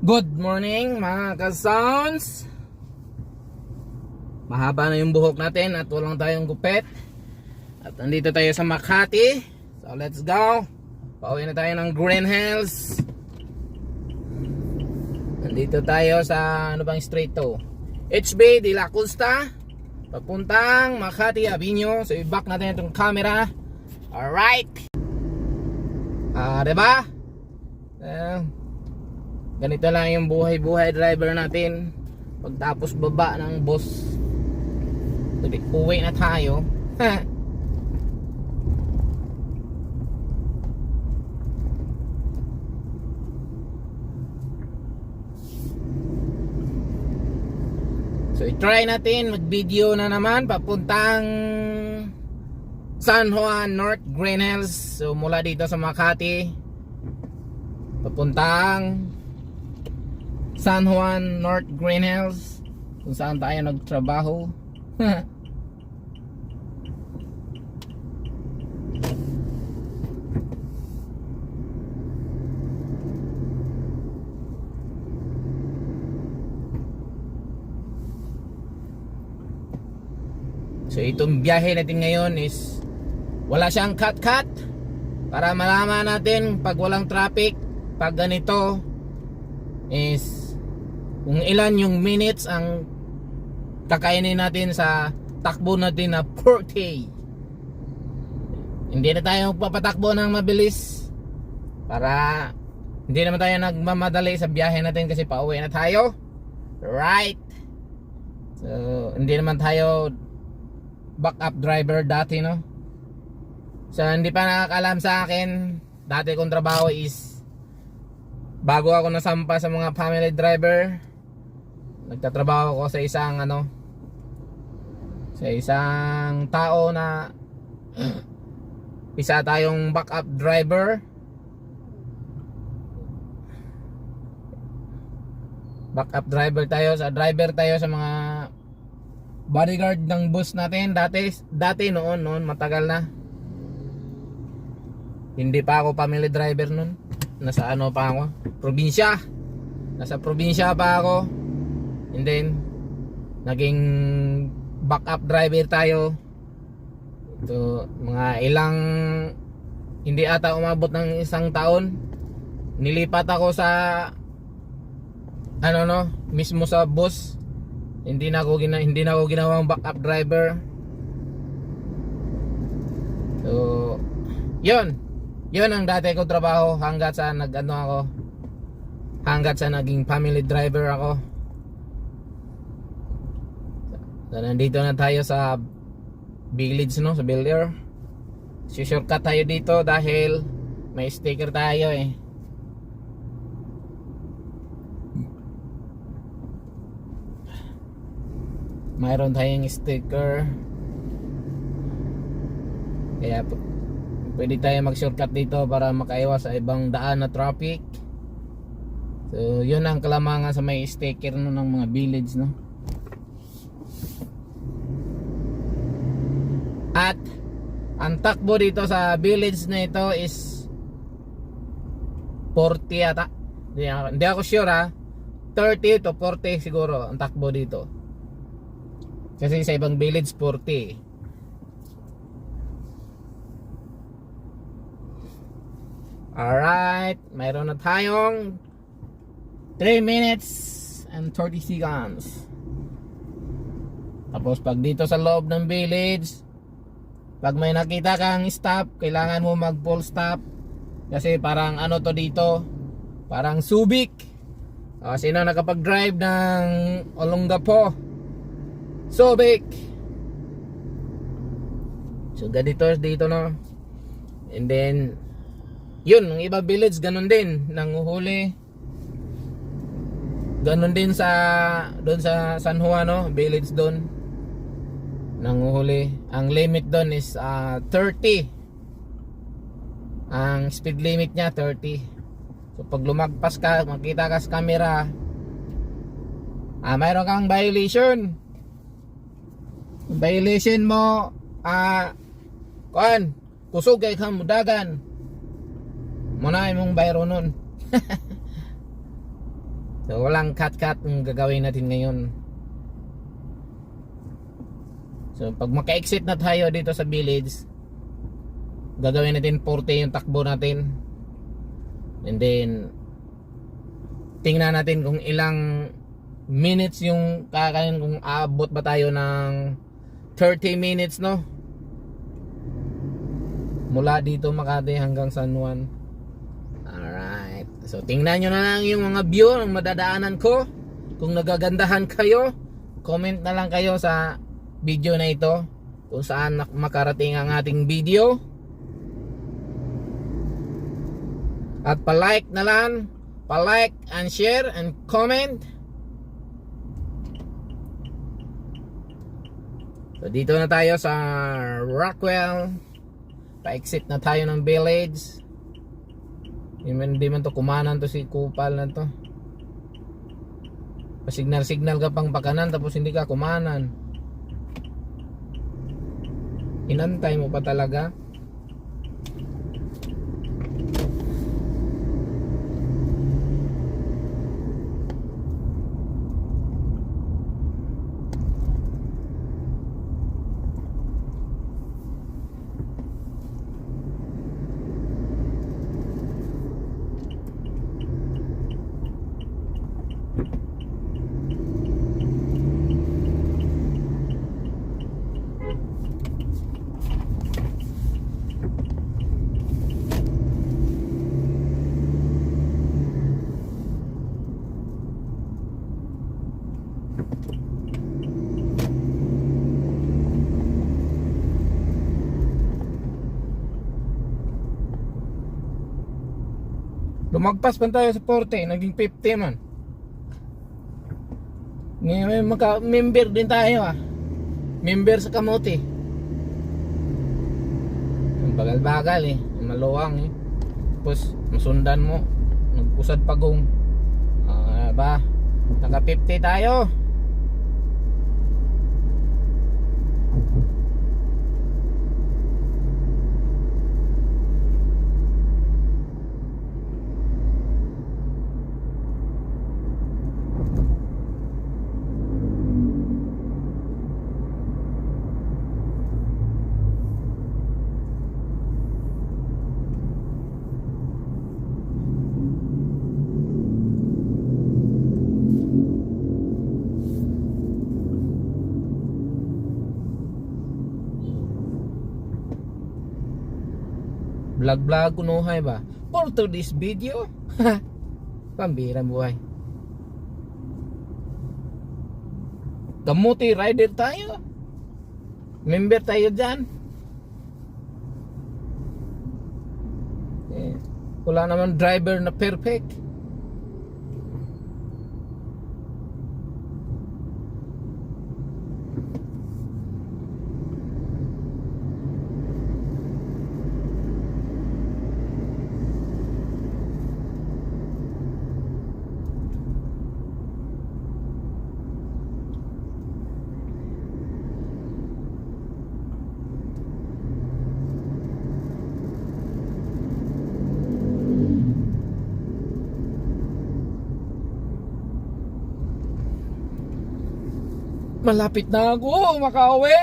Good morning mga ka-sounds. Mahaba na yung buhok natin at walang tayong gupit. At nandito tayo sa Makati. So let's go. Pauwi na tayo ng Green Hills. Nandito tayo sa ano bang street to? HB de la Costa. Papuntang Makati Avenue. So i-back natin itong camera. Alright. Diba? Ganito lang yung buhay-buhay driver natin. Pagtapos baba ng boss, uwi na tayo. So i-try natin mag-video na naman papuntang San Juan North Green Hills. So mula dito sa Makati papuntang San Juan North Green Hills, kung saan tayo nagtrabaho. So itong biyahe natin ngayon is wala siyang cut-cut, para malaman natin pag walang traffic, pag ganito is kung ilan yung minutes ang kakainin natin sa takbo natin na 4K. Hindi na tayo papatakbo ng mabilis para hindi naman tayo nagmamadali sa biyahe natin kasi pauwi na tayo. Right. So hindi naman tayo backup driver dati, no? So hindi pa nakakalam sa akin, dati kong trabaho is bago ako nasampa sa mga family driver, nagtatrabaho ako sa isang sa isang tao na isa tayong backup driver. Backup driver tayo sa mga bodyguard ng bus natin dati noon matagal na. Hindi pa ako family driver noon. Nasa pa ako? Probinsya. Nasa probinsya pa ako. And then naging backup driver tayo. Ito, mga ilang, hindi ata umabot ng isang taon. Nilipat ako sa mismo sa bus. Hindi na ako ginawang backup driver. So yun ang dati ko trabaho hanggat sa naging family driver ako. So nandito na tayo sa village, no, sa Bel-Air. Shortcut tayo dito dahil may sticker tayo eh. Mayroon tayong sticker. Kaya pwede tayo mag-shortcut dito para makaiwas sa ibang daan na traffic. So yun ang kalamangan sa may sticker ng mga village, no. At ang takbo dito sa village na ito is 40 ata. Hindi ako sure 30 to 40 siguro ang takbo dito. Kasi sa ibang village 40. Alright, mayroon na tayong 3 minutes and 30 seconds. Tapos pag dito sa loob ng village, pag may nakita kang stop, kailangan mo mag full stop. Kasi parang to dito, parang Subic. Sino nakapag-drive ng Olongapo? Subic. So ganito dito, no. And then yun, ng iba village ganun din, nanguhuli. Ganun din doon sa San Juan, no, village doon. Nanguhuli. Ang limit doon is 30. Ang speed limit niya 30. So pag lumagpas ka, makita ka sa camera, mayroon kang violation. Violation mo, kusog kay kang mudagan. Muna imong bayro nun. So walang cut-cut ang gagawin natin ngayon. So pag maka-exit na tayo dito sa village, gagawin natin 40 yung takbo natin. And then tingnan natin kung ilang minutes yung kakain, kung aabot ba tayo ng 30 minutes, no? Mula dito Makati hanggang San Juan. Alright. So tingnan nyo na lang yung mga view ng madadaanan ko. Kung nagagandahan kayo, comment na lang kayo sa video na ito kung saan makarating ang ating video. At pa-like na lang, pa-like and share and comment. So dito na tayo sa Rockwell. Pa-exit na tayo ng village. Hindi man to kumanan to si Kupal na to. Pa-signal ka pang pakanan tapos hindi ka kumanan. Inantay mo pa talaga. Lumagpas pa tayo sa 40, naging 50 man. Ngayon member din tayo Member sa kamote. Ang bagal-bagal maluwang Tapos masundan mo, nagpusad pagong. Ba? Naka 50 tayo. Vlog kunuhay ba? For today's video. Pambira buhay. Kamuti rider tayo. Member tayo dyan. Wala naman driver na perfect. Malapit na ako makauwi.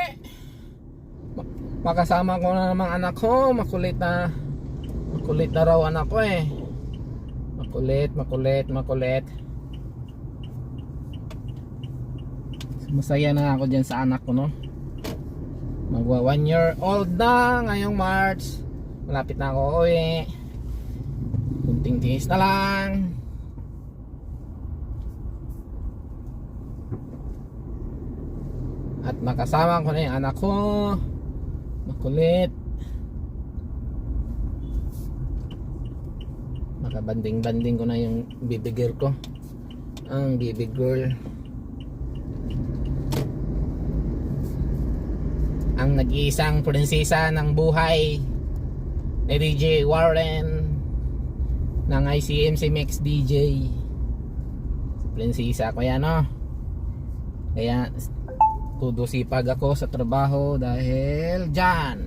Makasama ko na namang anak ko. Makulit na raw anak ko Makulit. Masaya na ako dyan sa anak ko, no? Magwa 1 year old na ngayong March. Malapit na ako uwi. Kunting tiis na lang. At makasama ko na yung anak ko. Makulit. Makabanding-banding ko na yung baby girl ko. Ang baby girl. Ang nag-iisang prinsesa ng buhay ni DJ Warren ng ICMC Mix DJ. Prinsesa ko yan, no? Kaya todo sipag ako sa trabaho dahil dyan.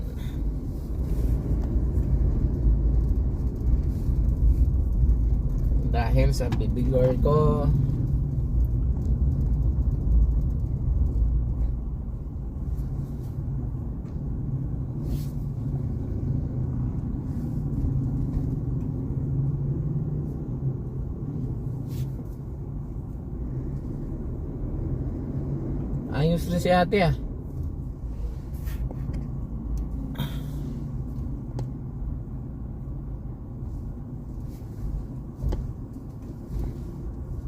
dahil sa baby girl ko. Ayos rin si ate ah.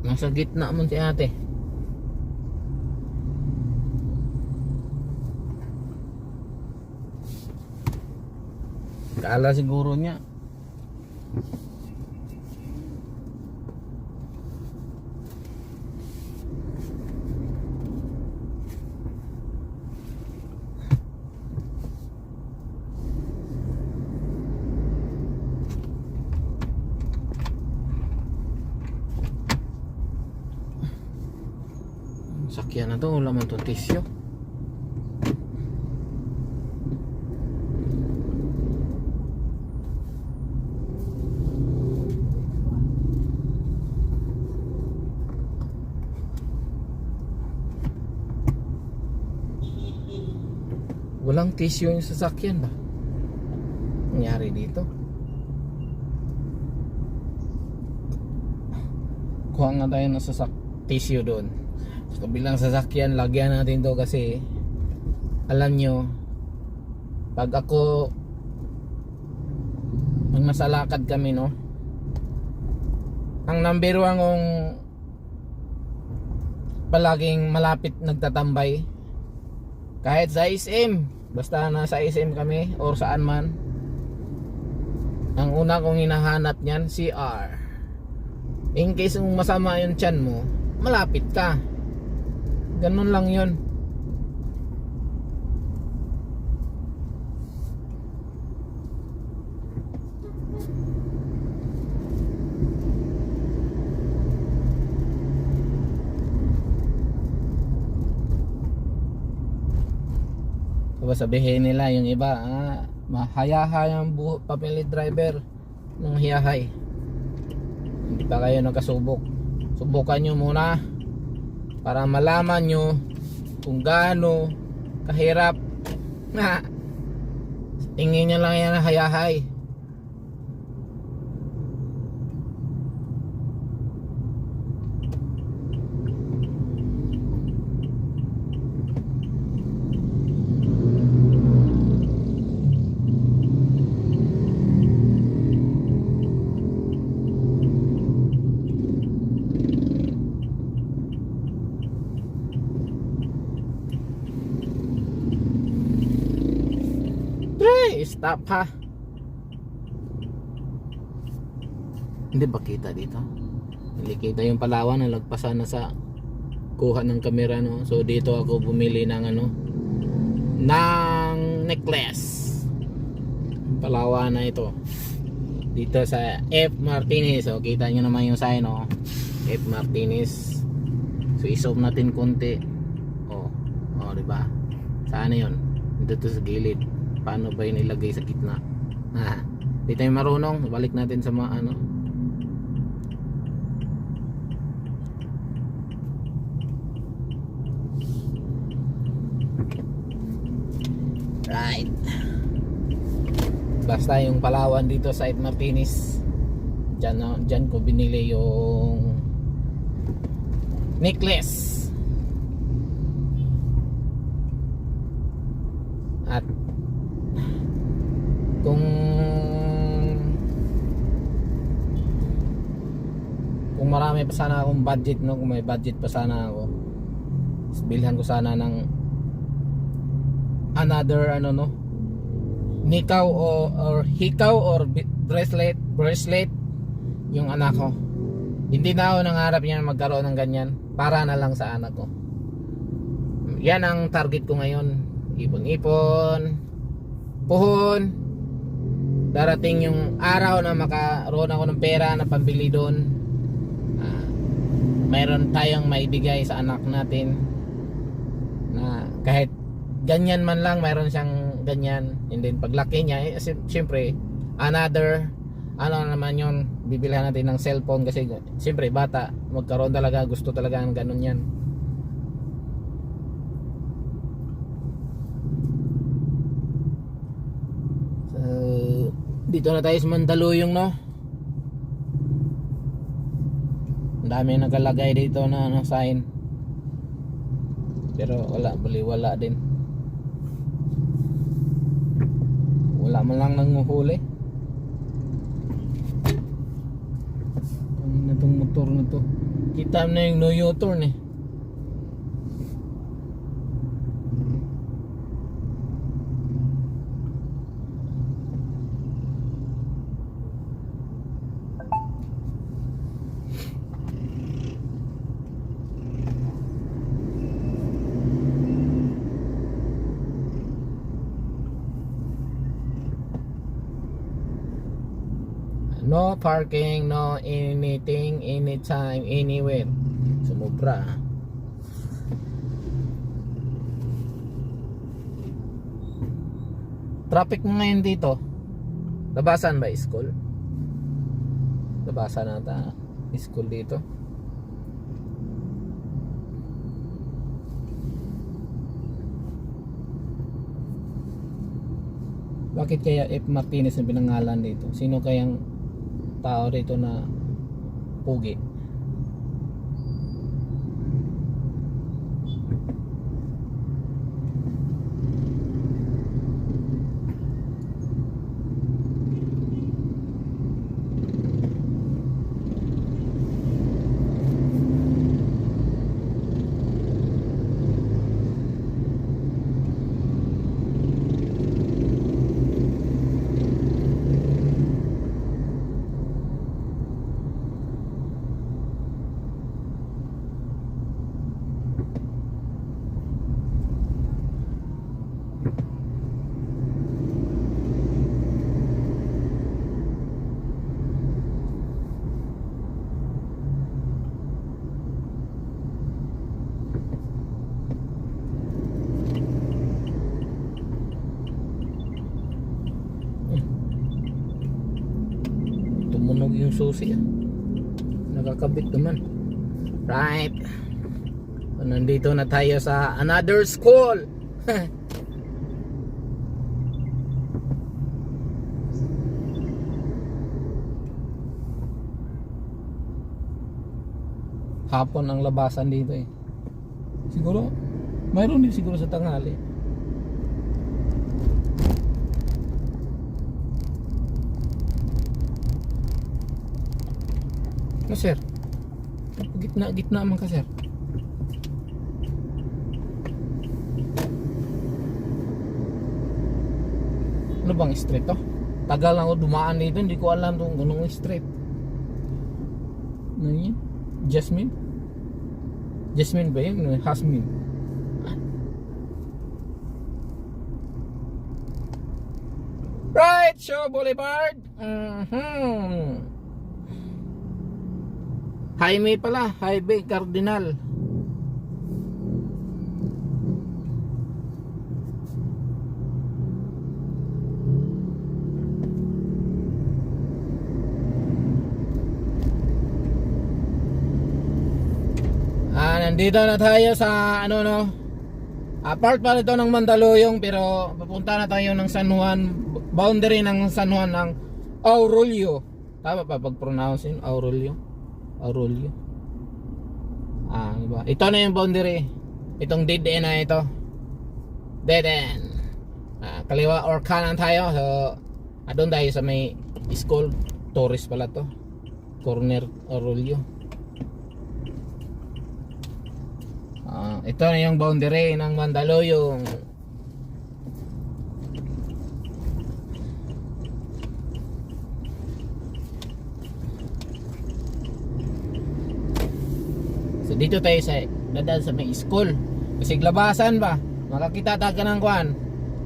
Nasa gitna mo si ate. Kala siguro niya sakyan na to, wala man itong tisyo. Walang tisyo yung sasakyan ba? Nangyari dito. Kuha nga tayo ng tisyo doon. Sa kabilang sasakyan, lagyan natin to kasi alam nyo, pag ako pag nasa lakad kami, no, ang number 1 kong palaging malapit nagtatambay kahit sa SM, basta nasa SM kami or saan man, ang una kong hinahanap niyan, CR. In case kung masama yung tiyan mo, malapit ka. Ganun lang yun. Diba sabihin nila yung iba, mahayahay ang family driver ng hiyahay. Hindi pa kayo nakasubok. Subukan nyo muna para malaman nyo kung gaano kahirap na tingin nyo lang yan na hayahay. Stop ha. Hindi ba kita dito? Hindi kita yung Palawan na lagpasan na sa kuha ng kamera, no? So dito ako bumili ng ng necklace. Palawan na ito. Dito sa F. Martinez. So kita nyo naman yung sign, no? F. Martinez. So i-zoom natin konti. Oh, diba? Saan yun? Dito sa gilid. Paano ba yun ilagay sa gitna? Di tayo marunong. Balik natin sa mga right. Basta yung Palawan dito sa F. Martinez, dyan ko binili yung necklace. At kung marami pa sana akong budget, no, kung may budget pa sana ako, bilhan ko sana ng another nikaw or hikaw or bracelet yung anak ko. Hindi na ako nangarap niyan magkaroon ng ganyan, para na lang sa anak ko. Yan ang target ko ngayon. Ipon-ipon, puhon. Darating yung araw na makaroon ako ng pera na pambili doon. Mayroon tayong maibigay sa anak natin na kahit ganyan man lang, mayroon siyang ganyan. And then paglaki niya, siyempre another ano naman yun, bibilhan natin ng cellphone kasi siyempre bata, magkaroon talaga, gusto talaga ng ganun yan. So, dito na tayo sa Mandaluyong, no? Ang dami nakalagay dito na ano, sign, pero wala din, wala man lang nanguhuli. Ano na tong motor na to, kita na yung no U-turn eh. No parking, no anything, anytime, anywhere. Sumubra. Traffic mo ngayon dito. Labasan ba school? Labasan nata school dito. Bakit kaya F. Martinez ang pinangalan dito? Sino kayang tao rito na pugi? Tumunog yung susi, nakakabit naman. Right, nandito na tayo sa another school. Hapon ang labasan dito eh. Siguro mayroon din siguro sa tanghali. No sir, gitna man ka sir. Ano bang street to? Tagal lang ako dumaan dito, hindi ko alam kung anong street. Ano yun? Jasmine? Jasmine ba yun? Hasmin? Right, Shaw Boulevard. Highway pala, Highway Cardinal. Nandito na tayo sa ano no. Part pa ito ng Mandaluyong, pero papunta na tayo ng San Juan, boundary ng San Juan ng Aurelio. Tama pa pag-pronounce yun? Aurelio. Diba? Ito na yung boundary. Itong dead end na ito. Dead end. Kaliwa or kanan tayo. So, doon tayo sa may school. Tourist pala to. Corner Aurelio. Ito na yung boundary ng Mandaluyong. So dito tayo sa dadaan sa may school. Kasi labasan ba? Makakita tayo ng kuan,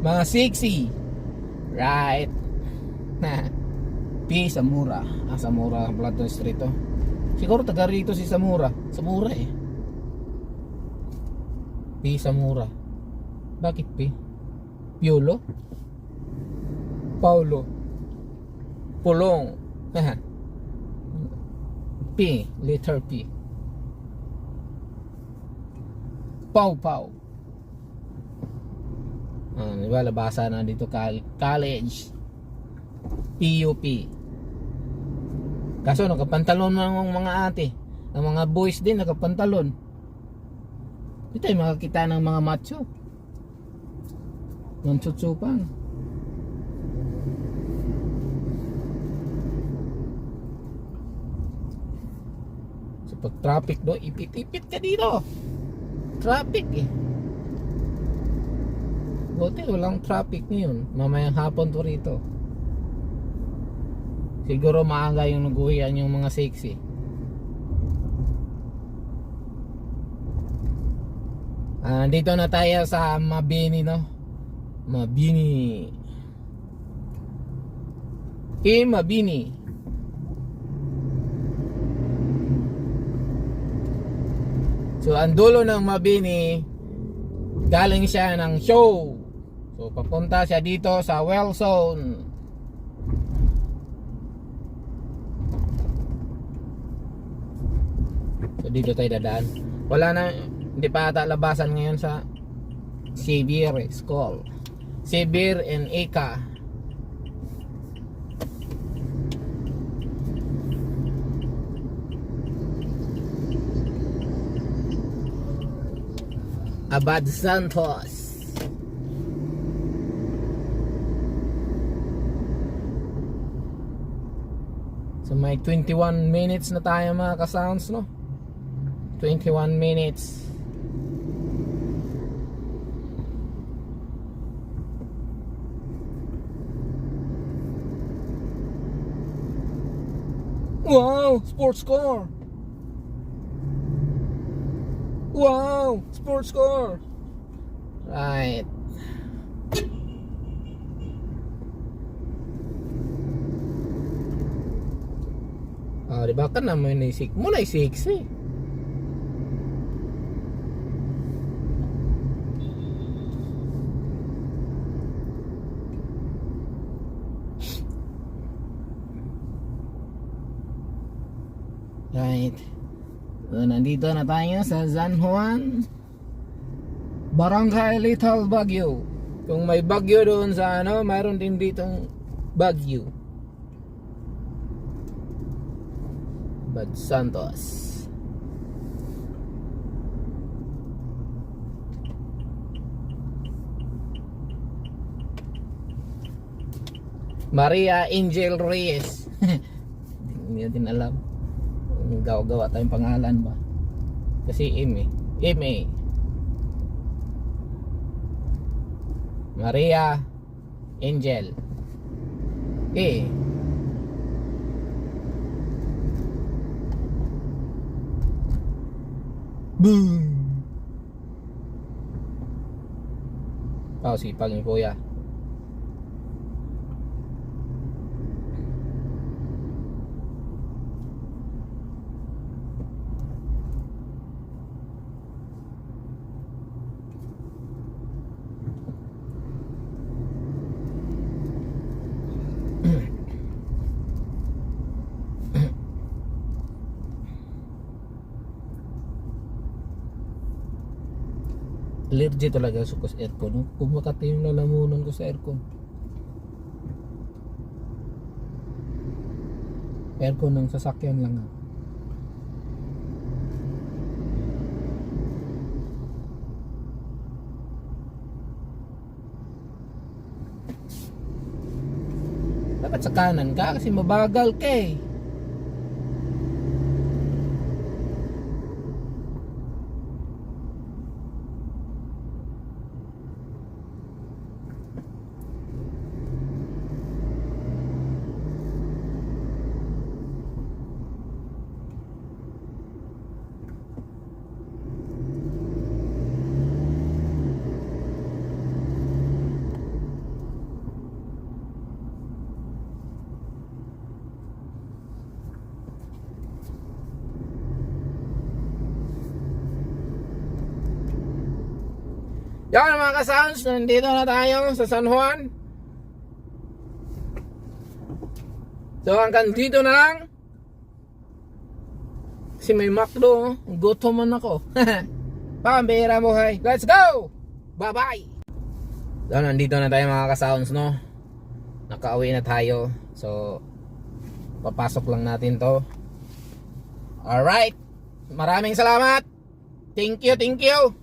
mga sexy. Right. P. Samura. Samura ang Plato Street to. Siguro taga rito si Samura. Samura eh. P. Samura. Bakit P? Piolo? Paulo? Pulong? P, letter P. Pau Pau. Diba, labasa na dito college. PUP. Kaso nakapantalon ng mga ate. Ang mga boys din nakapantalon. Di tayo makakita ng mga macho. Nantsutsupang. So pag traffic do, ipit-ipit ka dito. Traffic eh. Buti walang traffic ngayon. Mamayang hapon to rito. Siguro maaga yung naguhian yung mga sexy. Dito na tayo sa Mabini, no? Mabini. Mabini. So ang dulo ng Mabini, galing siya ng show. So papunta siya dito sa Well Zone. So dito tayo dadaan. Wala na, hindi pa ata labasan ngayon sa Xavier School. Xavier and Eka. Abad Santos. So may 21 minutes na tayo mga ka-sounds, no? 21 minutes. Wow, sports car. Wow, sports car. Right. Diba ka naman naisik mo, naisik eh. Right. So, nandito na tayo sa San Juan, Barangay Little Baguio. Kung may bagyo doon sa ano, mayroon din ditong Baguio. Bad Santos. Maria Angel Reyes. Hindi natin alam. Gawa-gawa tayong pangalan ba? Kasi M.A. Maria Angel Boom. Sipag ni kuya. Allergy talaga sa aircon, no? Kumakati yung lalamunan ko sa aircon. Aircon ng sasakyan lang. Dapat sa kanan ka kasi mabagal ka eh. Yan mga ka-sounds, nandito na tayo sa San Juan. So hanggang dito na lang. Kasi may McDo, gutom man ako. Pambira buhay. Let's go! Bye-bye! So nandito na tayo mga ka-sounds, no? Nakauwi na tayo. So papasok lang natin to. Alright. Maraming salamat. Thank you, thank you.